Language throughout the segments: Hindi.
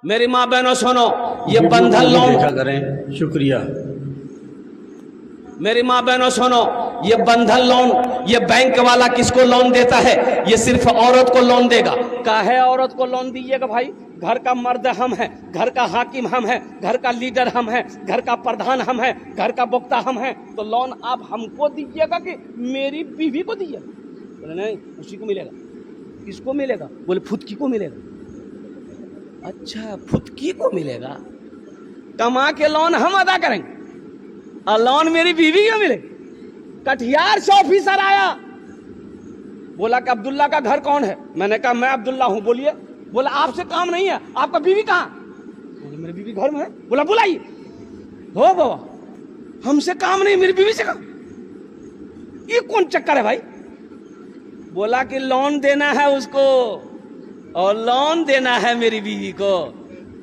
मेरी माँ बहनों सुनो, ये बंधन लोन देखा करें। शुक्रिया। मेरी माँ बहनों सुनो, ये बंधन लोन, ये बैंक वाला किसको लोन देता है? ये सिर्फ औरत को लोन देगा। काहे औरत को लोन दीजिएगा भाई? घर का मर्द हम हैं, घर का हाकिम हम हैं, घर का लीडर हम हैं, घर का प्रधान हम हैं, घर का वक्ता हम हैं, तो लोन आप हमको दीजिएगा कि मेरी बीवी को दीजिएगा? बोले नहीं, उसी को मिलेगा। किसको मिलेगा? बोले फुदकी को मिलेगा। अच्छा, फुदकी को मिलेगा। कमा के लोन हम अदा करेंगे और लोन मेरी बीवी को मिलेगा। कटिहार से ऑफिसर आया, बोला कि अब्दुल्ला का घर कौन है? मैंने कहा मैं अब्दुल्ला हूं, बोलिए। बोला आपसे काम नहीं है, आपका बीवी कहाँ? बोले मेरी बीवी घर में है। बोला बुलाइए। हो बाबा, हमसे काम नहीं, मेरी बीवी से काम। ये कौन चक्कर है भाई? बोला कि लोन देना है उसको, और लोन देना है मेरी बीवी को।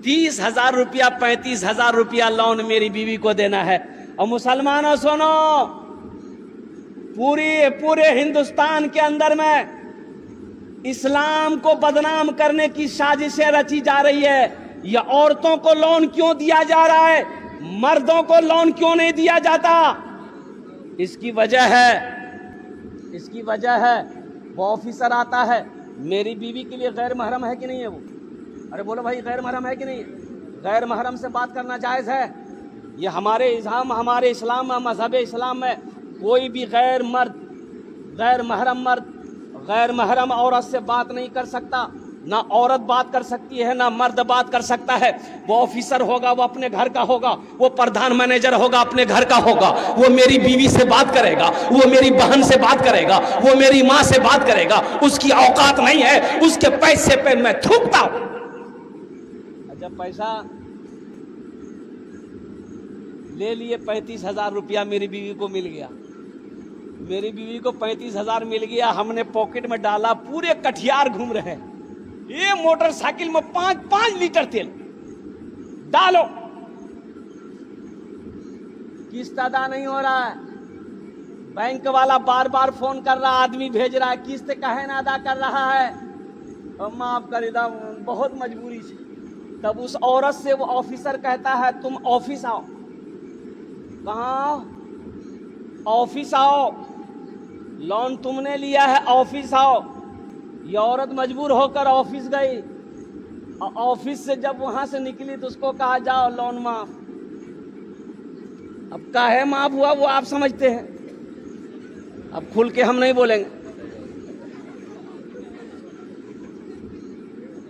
30,000 रुपया 35,000 रुपया लोन मेरी बीवी को देना है। और मुसलमानों सुनो, पूरे हिंदुस्तान के अंदर में इस्लाम को बदनाम करने की साजिशें रची जा रही है। ये औरतों को लोन क्यों दिया जा रहा है, मर्दों को लोन क्यों नहीं दिया जाता? इसकी वजह है वो ऑफिसर आता है, मेरी बीवी के लिए गैर महरम है कि नहीं है वो? अरे बोलो भाई, गैर महरम है कि नहीं? गैर महरम से बात करना जायज़ है? ये हमारे इस्लाम में, मजहब इस्लाम में कोई भी गैर महरम औरत से बात नहीं कर सकता। ना औरत बात कर सकती है, ना मर्द बात कर सकता है। वो ऑफिसर होगा, वो अपने घर का होगा, वो प्रधान मैनेजर होगा, अपने घर का होगा। वो मेरी बीवी से बात करेगा, वो मेरी बहन से बात करेगा, वो मेरी माँ से बात करेगा। उसकी औकात नहीं है, उसके पैसे पे मैं थूकता हूं। जब पैसा ले लिए, 35,000 रुपया मेरी बीवी को मिल गया। मेरी बीवी को 35,000 मिल गया, हमने पॉकेट में डाला, पूरे कटिहार घूम रहे हैं। ये मोटरसाइकिल में 5 लीटर तेल डालो, किस्त अदा नहीं हो रहा है। बैंक वाला बार बार फोन कर रहा, आदमी भेज रहा है, किस्त काहे ना अदा कर रहा है? और माफ कर दो, बहुत मजबूरी से। तब उस औरत से वो ऑफिसर कहता है तुम ऑफिस आओ। कहाँ? ऑफिस आओ, लोन तुमने लिया है, ऑफिस आओ। ये औरत मजबूर होकर ऑफिस गई। ऑफिस से जब वहां से निकली तो उसको कहा जाओ लोन माफ। अब काहे माफ हुआ वो आप समझते हैं, अब खुल के हम नहीं बोलेंगे।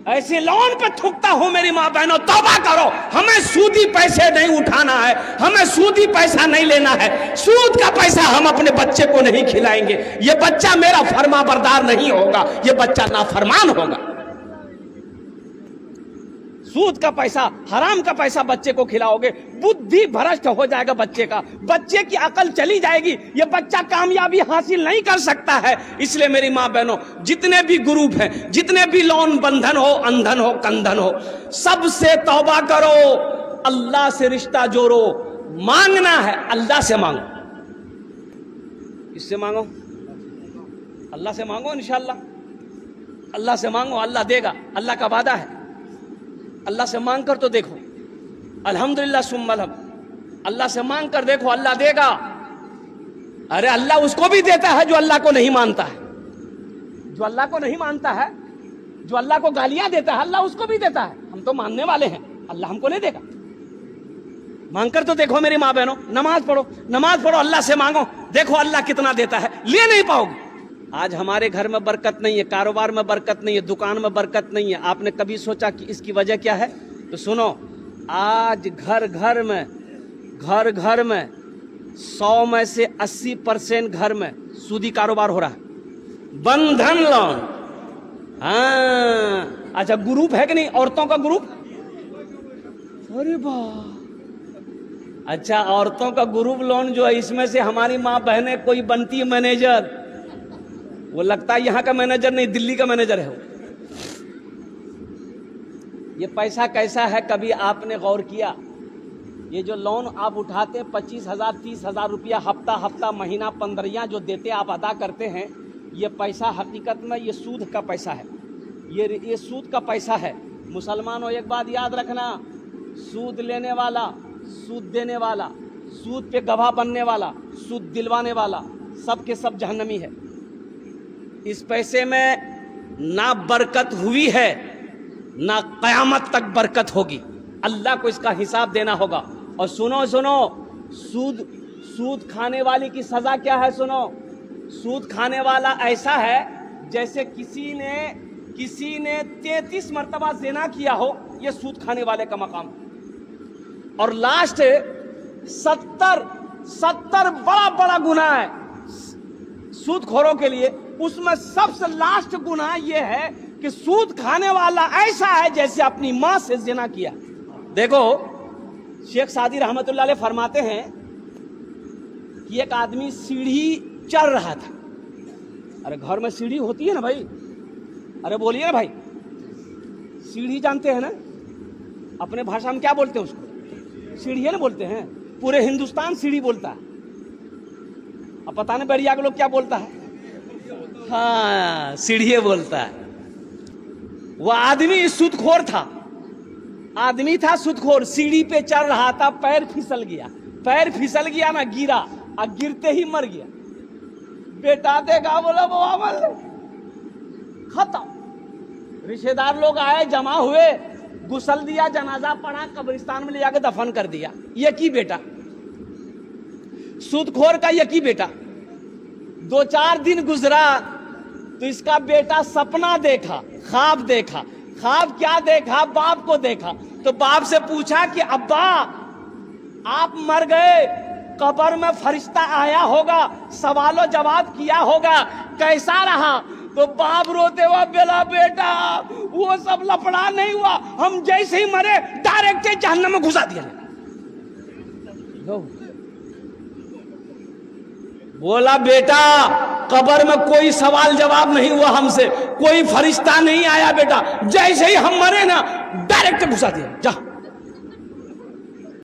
ऐसे लोन पे थूकता हूं मेरी माँ बहनों, तौबा करो। हमें सूदी पैसे नहीं उठाना है, हमें सूदी पैसा नहीं लेना है। सूद का पैसा हम अपने बच्चे को नहीं खिलाएंगे। ये बच्चा मेरा फर्मा बरदार नहीं होगा, ये बच्चा नाफरमान होगा। सूद का पैसा, हराम का पैसा बच्चे को खिलाओगे, बुद्धि भ्रष्ट हो जाएगा बच्चे का, बच्चे की अकल चली जाएगी। ये बच्चा कामयाबी हासिल नहीं कर सकता है। इसलिए मेरी माँ बहनों, जितने भी ग्रुप हैं, जितने भी लोन, बंधन हो, अंधन हो, कंधन हो, सबसे तौबा करो, अल्लाह से रिश्ता जोड़ो। मांगना है अल्लाह से मांगो। किससे मांगो? अल्लाह से मांगो। इंशाअल्लाह अल्लाह से मांगो, अल्लाह देगा, अल्लाह का वादा है। अल्लाह से मांग कर तो देखो, अल्हम्दुलिल्लाह सुम्मा अल्हम्द। अल्लाह से मांग कर देखो, अल्लाह देगा। अरे अल्लाह उसको भी देता है जो अल्लाह को नहीं मानता है। जो अल्लाह को नहीं मानता है, जो अल्लाह को गालियां देता है, अल्लाह उसको भी देता है। हम तो मानने वाले हैं, अल्लाह हमको नहीं देगा। मांग कर तो देखो मेरी माँ बहनों, नमाज पढ़ो, अल्लाह से मांगो, देखो अल्लाह कितना देता है। ले नहीं पाओगे। आज हमारे घर में बरकत नहीं है, कारोबार में बरकत नहीं है, दुकान में बरकत नहीं है। आपने कभी सोचा कि इसकी वजह क्या है? तो सुनो, आज घर घर में 100 में से 80% घर में सूदी कारोबार हो रहा है, बंधन लोन। हाँ, अच्छा ग्रुप है कि नहीं, औरतों का ग्रुप? अरे वाह, अच्छा औरतों का ग्रुप लोन जो है, इसमें से हमारी माँ बहनें कोई बनती है मैनेजर। वो लगता है यहाँ का मैनेजर नहीं, दिल्ली का मैनेजर है वो। ये पैसा कैसा है, कभी आपने गौर किया? ये जो लोन आप उठाते हैं, 25,000 30,000 रुपया हफ्ता महीना 15 जो देते आप अदा करते हैं, ये पैसा हकीकत में ये सूद का पैसा है। ये सूद का पैसा है। मुसलमानों एक बात याद रखना, सूद लेने वाला, सूद देने वाला, सूद पे गवाह बनने वाला, सूद दिलवाने वाला, सब के सब जहन्नमी है। इस पैसे में ना बरकत हुई है ना कयामत तक बरकत होगी। अल्लाह को इसका हिसाब देना होगा। और सुनो सुनो, सूद खाने वाले की सजा क्या है? सुनो, सूद खाने वाला ऐसा है जैसे किसी ने 33 मरतबा ज़िना किया हो, यह सूद खाने वाले का मकाम। और लास्ट 70 बड़ा बड़ा गुनाह है सूदखोरों के लिए। उसमें सबसे लास्ट गुनाह यह है कि सूद खाने वाला ऐसा है जैसे अपनी मां से ज़िना किया। देखो, शेख सादी रहमतुल्लाह अलैह फरमाते हैं कि एक आदमी सीढ़ी चढ़ रहा था। अरे घर में सीढ़ी होती है ना भाई, अरे बोलिए ना भाई, सीढ़ी जानते हैं ना? अपने भाषा में क्या बोलते हैं उसको? सीढ़ी है ना बोलते हैं। पूरे हिंदुस्तान सीढ़ी बोलता है। अब पता नहीं बैरिया के लोग क्या बोलता है। हाँ, सीढ़ी बोलता है। वह आदमी सूदखोर था, आदमी था सूदखोर, सीढ़ी पे चढ़ रहा था, पैर फिसल गया ना, गिरा और गिरते ही मर गया। बेटा देखा, बोला वो अमल खत्म। रिश्तेदार लोग आए, जमा हुए, गुसल दिया, जनाजा पढ़ा, कब्रिस्तान में ले जाकर दफन कर दिया। यकी बेटा, सूदखोर का यकी बेटा। 2-4 दिन गुजरा तो इसका बेटा सपना देखा, ख्वाब देखा। ख्वाब क्या देखा? बाप को देखा। तो बाप से पूछा कि अब्बा, आप मर गए, कब्र में फरिश्ता आया होगा, सवालो जवाब किया होगा, कैसा रहा? तो बाप रोते हुआ बोला, बेटा वो सब लफड़ा नहीं हुआ, हम जैसे ही मरे डायरेक्ट जहन्नम में घुसा दिया। बोला, बेटा कब्र में कोई सवाल जवाब नहीं हुआ हमसे, कोई फरिश्ता नहीं आया बेटा, जैसे ही हम मरे ना डायरेक्ट घुसा दिया, जा।